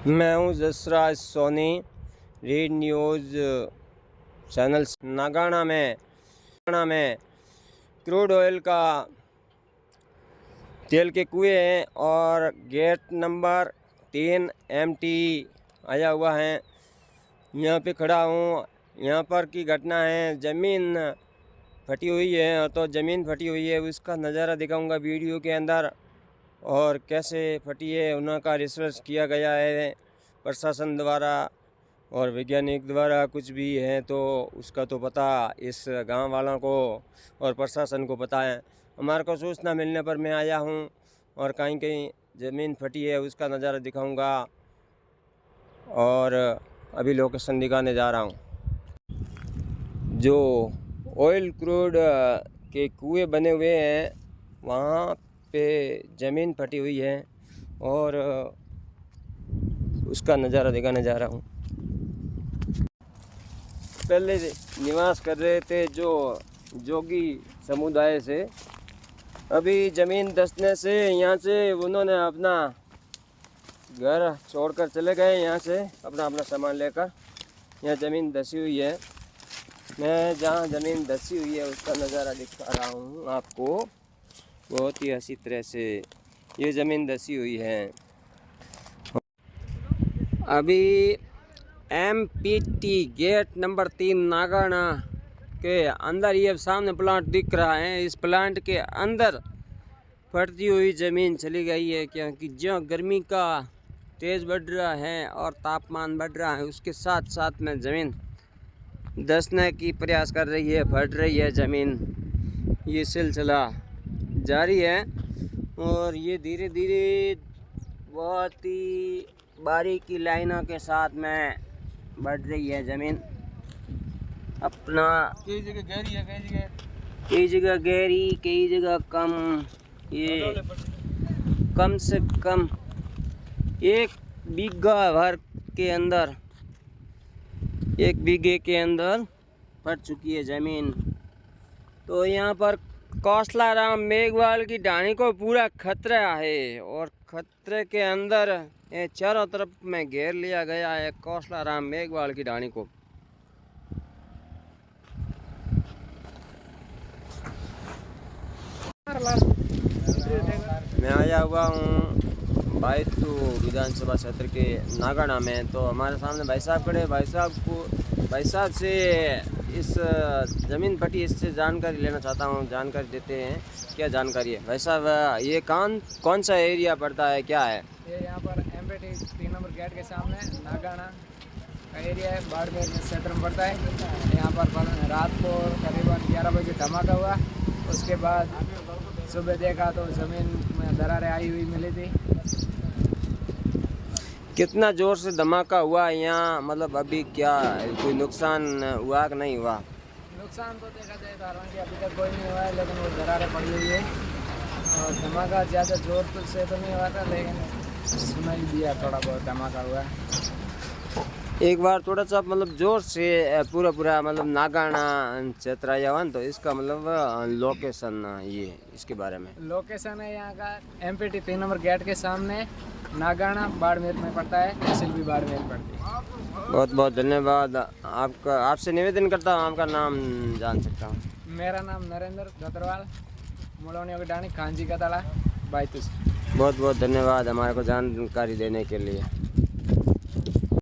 मैं हूँ Jasraj Soni, read news channel. नागाना में क्रूड ऑयल का तेल के कुएं हैं और गेट नंबर 3 MT आया हुआ है। यहाँ पे खड़ा हूँ। यहाँ पर की घटना है, ज़मीन फटी हुई है, तो ज़मीन फटी हुई है उसका नज़ारा दिखाऊंगा वीडियो के अंदर, और कैसे फटी है उनका रिसर्च किया गया है प्रशासन द्वारा और वैज्ञानिक द्वारा। कुछ भी है तो उसका तो पता इस गांव वालों को और प्रशासन को पता है। हमारे को सूचना मिलने पर मैं आया हूं और कहीं कहीं ज़मीन फटी है उसका नज़ारा दिखाऊंगा और अभी लोकेशन दिखाने जा रहा हूं। जो ऑयल क्रूड के कुएं बने हुए हैं वहाँ पे ज़मीन फटी हुई है और उसका नज़ारा दिखाने जा रहा हूँ। पहले निवास कर रहे थे जो जोगी समुदाय से, अभी ज़मीन धंसने से यहाँ से उन्होंने अपना घर छोड़कर चले गए। यहाँ से अपना सामान लेकर। यहाँ ज़मीन धंसी हुई है। मैं जहाँ ज़मीन धंसी हुई है उसका नज़ारा दिखा रहा हूँ आपको बहुत ही अच्छी तरह से। ये ज़मीन धंसी हुई है। अभी MPT गेट नंबर 3 नागाना के अंदर ये सामने प्लांट दिख रहा है। इस प्लांट के अंदर फटती हुई ज़मीन चली गई है, क्योंकि जो गर्मी का तेज़ बढ़ रहा है और तापमान बढ़ रहा है उसके साथ साथ में ज़मीन धंसने की प्रयास कर रही है, फट रही है ज़मीन। ये सिलसिला जारी है और ये धीरे धीरे बहुत ही बारीकी लाइनों के साथ में बढ़ रही है ज़मीन। अपना कई जगह गहरी है, कई जगह गहरी, कई जगह कम। ये कम से कम 1 बीघा भर के अंदर, 1 बीघे के अंदर फट चुकी है ज़मीन। तो यहाँ पर कौशलाराम मेघवाल की ढाणी को पूरा खतरा है और खतरे के अंदर ये चारों तरफ में घेर लिया गया है कौशलाराम मेघवाल की ढाणी को। मैं आया हुआ हूँ बायतू विधानसभा क्षेत्र के नागाना में। तो हमारे सामने भाई साहब खड़े। भाई साहब से इस ज़मीन फटी इससे जानकारी लेना चाहता हूँ। जानकारी देते हैं, क्या जानकारी है भाई साहब? ये कौन सा एरिया पड़ता है, क्या है ये? यहाँ पर MPT 3 नंबर गेट के सामने नागाना का एरिया है, बाड़मेर में क्षेत्र में पड़ता है। यहाँ पर रात को करीबन 11 बजे धमाका हुआ। उसके बाद सुबह देखा तो ज़मीन में दरारें आई हुई मिली थी। कितना ज़ोर से धमाका हुआ यहाँ, मतलब अभी क्या कोई नुकसान हुआ कि नहीं हुआ? नुकसान तो देखा जाए तो हालांकि अभी तक कोई नहीं हुआ है, लेकिन वो दरारें पड़ी हुई है और धमाका ज़्यादा जोर से तो नहीं हुआ था, लेकिन सुनाई दिया थोड़ा बहुत धमाका हुआ है। एक बार थोड़ा सा मतलब जोर से पूरा मतलब नागाना क्षेत्र आया हुआ, तो इसका मतलब लोकेशन ये इसके बारे में। लोकेशन है यहाँ का MPT 3 नंबर गेट के सामने नागाना, बाड़मेर में पड़ता है, तहसील भी बाड़मेर पड़ती है। बहुत बहुत धन्यवाद आपका। आपसे निवेदन करता हूँ, आपका नाम जान सकता हूँ? मेरा नाम नरेंद्र धतरवाल, मुलौनियों की ढाणी, कांजी का तला, बायतू। बहुत बहुत धन्यवाद हमारे को जानकारी देने के लिए।